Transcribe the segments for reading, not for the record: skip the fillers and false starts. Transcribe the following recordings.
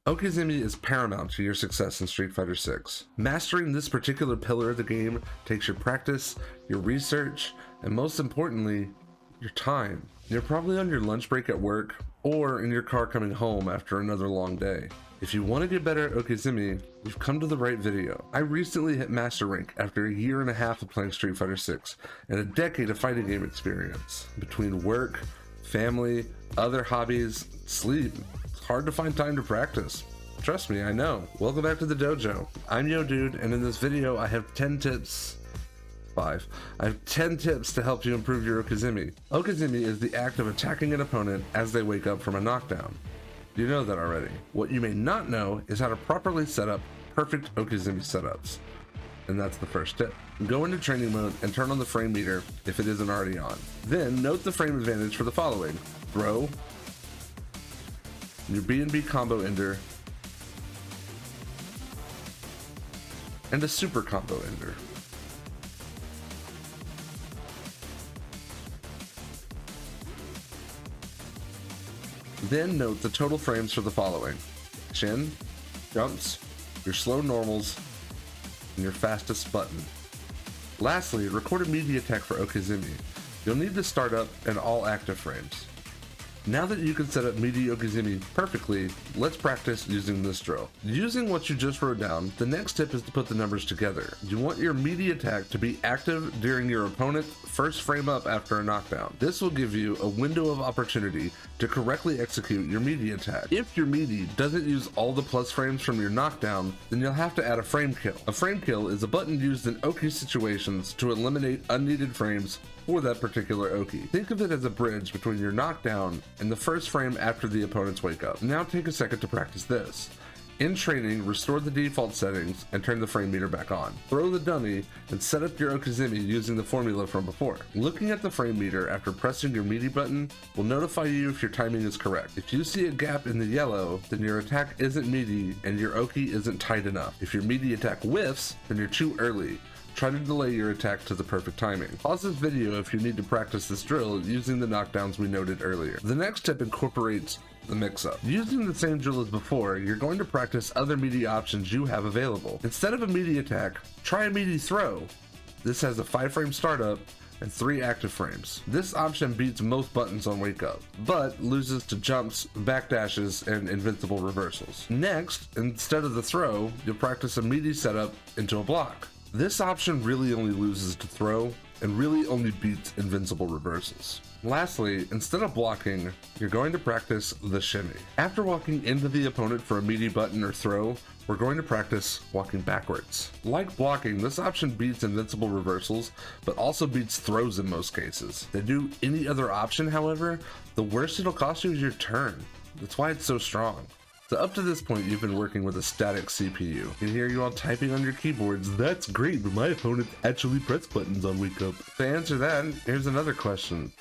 Okizeme is paramount to your success in Street Fighter 6. Mastering this particular pillar of the game takes your practice, your research, and most importantly, your time. You're probably on your lunch break at work, or in your car coming home after another long day. If you want to get better at Okizeme, you've come to the right video. I recently hit Master Rank after a year and a half of playing Street Fighter 6 and a decade of fighting game experience. Between work, family, other hobbies, sleep, it's hard to find time to practice. Trust me, I know. Welcome back to the dojo. I'm Yo Dude, and in this video I have 10 tips. I have 10 tips to help you improve your Okizeme. Okizeme is the act of attacking an opponent as they wake up from a knockdown. You know that already. What you may not know is how to properly set up perfect Okizeme setups. And that's the first tip. Go into training mode and turn on the frame meter if it isn't already on. Then note the frame advantage for the following: throw, your B&B combo ender, and a super combo ender. Then note the total frames for the following: chin, jumps, your slow normals, and your fastest button. Lastly, record a meaty attack for Okizeme. You'll need to start up in all active frames. Now that you can set up meaty Okizeme perfectly, let's practice using this drill. Using what you just wrote down, the next tip is to put the numbers together. You want your meaty attack to be active during your opponent's first frame up after a knockdown. This will give you a window of opportunity to correctly execute your meaty attack. If your meaty doesn't use all the plus frames from your knockdown, then you'll have to add a frame kill. A frame kill is a button used in Oki situations to eliminate unneeded frames for that particular Oki. Think of it as a bridge between your knockdown and the first frame after the opponent's wake up. Now take a second to practice this. In training, restore the default settings and turn the frame meter back on. Throw the dummy and set up your Okizeme using the formula from before. Looking at the frame meter after pressing your meaty button will notify you if your timing is correct. If you see a gap in the yellow, then your attack isn't meaty and your Oki isn't tight enough. If your meaty attack whiffs, then you're too early. Try to delay your attack to the perfect timing. Pause this video if you need to practice this drill using the knockdowns we noted earlier. The next tip incorporates the mix-up. Using the same drill as before, you're going to practice other meaty options you have available. Instead of a meaty attack, try a meaty throw. This has a 5-frame startup and 3 active frames. This option beats most buttons on wake up, but loses to jumps, backdashes, and invincible reversals. Next, instead of the throw, you'll practice a meaty setup into a block. This option really only loses to throw and really only beats invincible reversals. Lastly, instead of blocking, you're going to practice the shimmy. After walking into the opponent for a meaty button or throw, we're going to practice walking backwards. Like blocking, this option beats invincible reversals, but also beats throws in most cases. To do any other option, however, the worst it'll cost you is your turn. That's why it's so strong. So up to this point, you've been working with a static CPU. You can hear you all typing on your keyboards. That's great, but my opponent actually press buttons on wake up. To answer that, here's another question.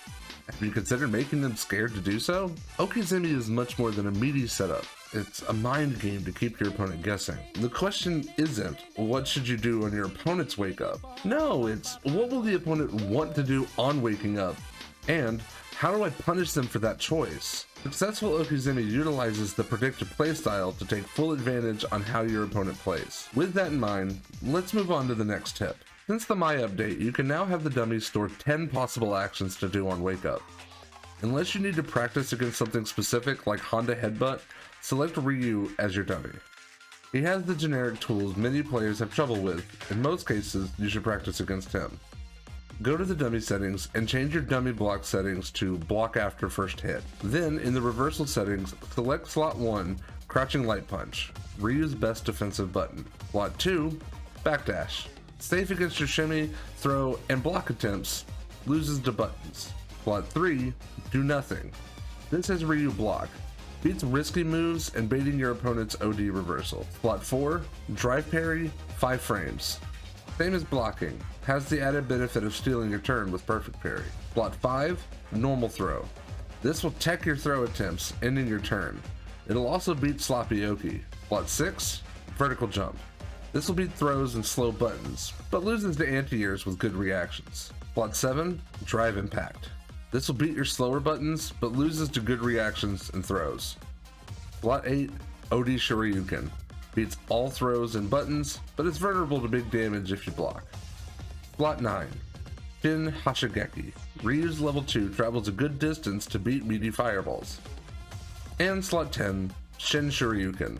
Have you considered making them scared to do so? Okizeme is much more than a meaty setup. It's a mind game to keep your opponent guessing. The question isn't, what should you do on your opponent's wake up? No, it's, what will the opponent want to do on waking up? And how do I punish them for that choice? Successful Okizeme utilizes the predictive playstyle to take full advantage on how your opponent plays. With that in mind, let's move on to the next tip. Since the My update, you can now have the dummy store 10 possible actions to do on wake up. Unless you need to practice against something specific like Honda Headbutt, select Ryu as your dummy. He has the generic tools many players have trouble with. In most cases, you should practice against him. Go to the dummy settings and change your dummy block settings to block after first hit. Then in the reversal settings, select slot 1, crouching light punch, Ryu's best defensive button. Slot 2, backdash. Safe against your shimmy, throw, and block attempts, loses to buttons. Slot 3, do nothing. This has Ryu block. Beats risky moves and baiting your opponent's OD reversal. Slot 4, drive parry, 5 frames. Same as blocking, has the added benefit of stealing your turn with perfect parry. Slot 5, normal throw. This will tech your throw attempts, ending your turn. It'll also beat sloppy Oki. Slot 6, vertical jump. This will beat throws and slow buttons, but loses to anti-airs with good reactions. Slot 7, drive impact. This will beat your slower buttons, but loses to good reactions and throws. Slot 8, OD Shoryuken. Beats all throws and buttons, but it's vulnerable to big damage if you block. Slot 9. Shin Hashigeki. Ryu's level 2 travels a good distance to beat meaty fireballs. And slot 10. Shin Shoryuken.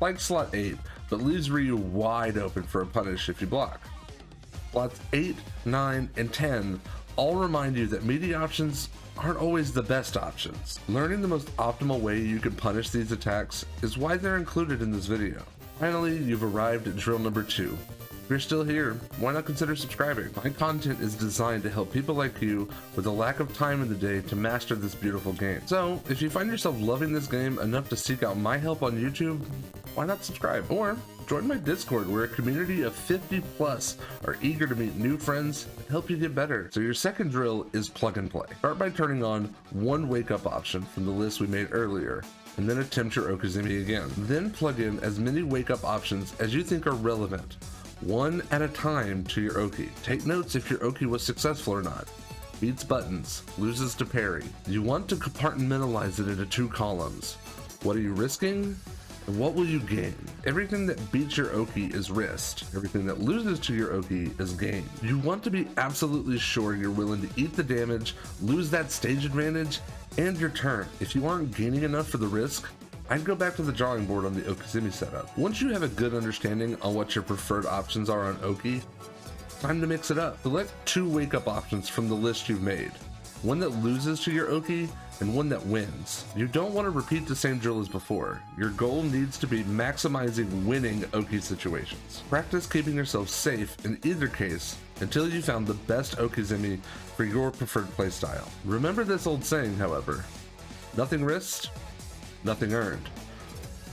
Like slot 8, but leaves Ryu wide open for a punish if you block. Slots 8, 9, and 10 all remind you that meaty options aren't always the best options. Learning the most optimal way you can punish these attacks is why they're included in this video. Finally, you've arrived at drill number 2. If you're still here, why not consider subscribing? My content is designed to help people like you with a lack of time in the day to master this beautiful game. So, if you find yourself loving this game enough to seek out my help on YouTube, why not subscribe? Or join my Discord, where a community of 50 plus are eager to meet new friends and help you get better. So your second drill is plug and play. Start by turning on one wake up option from the list we made earlier, and then attempt your Okizeme again. Then plug in as many wake up options as you think are relevant, one at a time to your Oki. Take notes if your Oki was successful or not. Beats buttons, loses to parry. You want to compartmentalize it into 2 columns. What are you risking? And what will you gain? Everything that beats your Oki is risked. Everything that loses to your Oki is gained. You want to be absolutely sure you're willing to eat the damage, lose that stage advantage, and your turn. If you aren't gaining enough for the risk, I'd go back to the drawing board on the Okizeme setup. Once you have a good understanding on what your preferred options are on Oki, time to mix it up. Select 2 wake up options from the list you've made. One that loses to your Oki and one that wins. You don't want to repeat the same drill as before. Your goal needs to be maximizing winning Oki situations. Practice keeping yourself safe in either case until you found the best Okizeme for your preferred playstyle. Remember this old saying, however, nothing risked, nothing earned.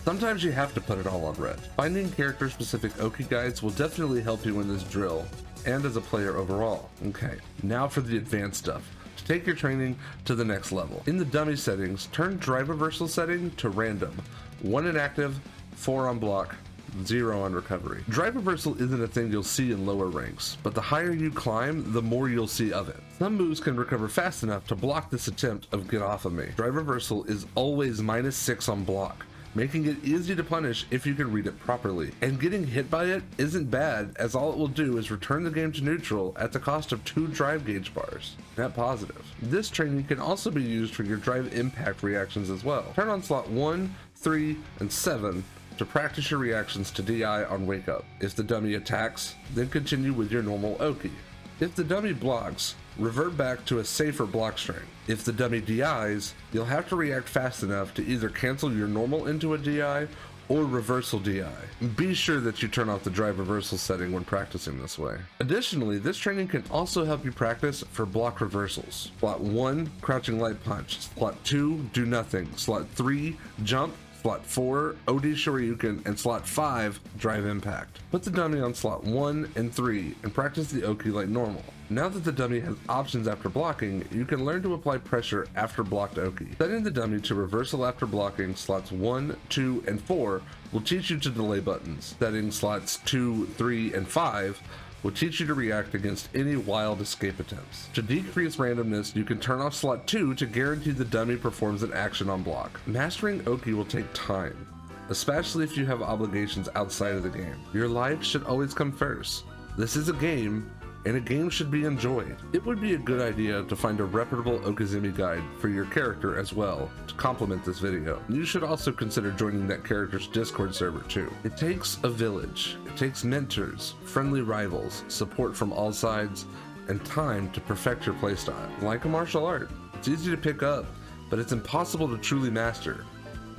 Sometimes you have to put it all on red. Finding character-specific Oki guides will definitely help you in this drill and as a player overall. Okay, now for the advanced stuff. Take your training to the next level. In the dummy settings, turn drive reversal setting to random. 1 inactive, 4 on block, 0 on recovery. Drive reversal isn't a thing you'll see in lower ranks, but the higher you climb, the more you'll see of it. Some moves can recover fast enough to block this attempt of get off of me. Drive reversal is always -6 on block, making it easy to punish if you can read it properly. And getting hit by it isn't bad, as all it will do is return the game to neutral at the cost of 2 drive gauge bars. Net positive. This training can also be used for your drive impact reactions as well. Turn on slot 1, 3, and 7 to practice your reactions to DI on wake up. If the dummy attacks, then continue with your normal Oki. If the dummy blocks, revert back to a safer block string. If the dummy DIs, you'll have to react fast enough to either cancel your normal into a DI or reversal DI. Be sure that you turn off the drive reversal setting when practicing this way. Additionally, this training can also help you practice for block reversals. Slot 1, crouching light punch. Slot 2, do nothing. Slot 3, jump. Slot 4, OD Shoryuken, and slot 5, drive impact. Put the dummy on slot 1 and 3 and practice the Oki like normal. Now that the dummy has options after blocking, you can learn to apply pressure after blocked Oki. Setting the dummy to reversal after blocking slots 1, 2, and 4 will teach you to delay buttons. Setting slots 2, 3, and 5 will teach you to react against any wild escape attempts. To decrease randomness, you can turn off slot 2 to guarantee the dummy performs an action on block. Mastering Oki will take time, especially if you have obligations outside of the game. Your life should always come first. This is a game, and a game should be enjoyed. It would be a good idea to find a reputable Okizeme guide for your character as well to complement this video. You should also consider joining that character's Discord server too. It takes a village. It takes mentors, friendly rivals, support from all sides, and time to perfect your playstyle. Like a martial art, it's easy to pick up, but it's impossible to truly master.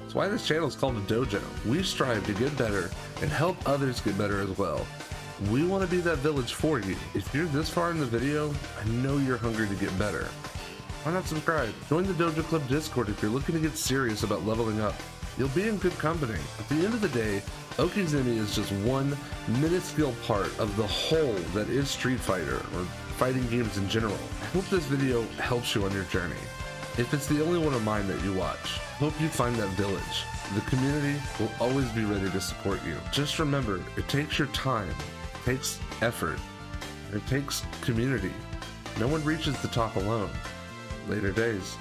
That's why this channel is called a dojo. We strive to get better and help others get better as well. We want to be that village for you. If you're this far in the video, I know you're hungry to get better. Why not subscribe? Join the Dojo Club Discord if you're looking to get serious about leveling up. You'll be in good company. At the end of the day, Okizeme is just one minuscule part of the whole that is Street Fighter, or fighting games in general. I hope this video helps you on your journey. If it's the only one of mine that you watch, hope you find that village. The community will always be ready to support you. Just remember, it takes your time. It takes effort. It takes community. No one reaches the top alone. Later days.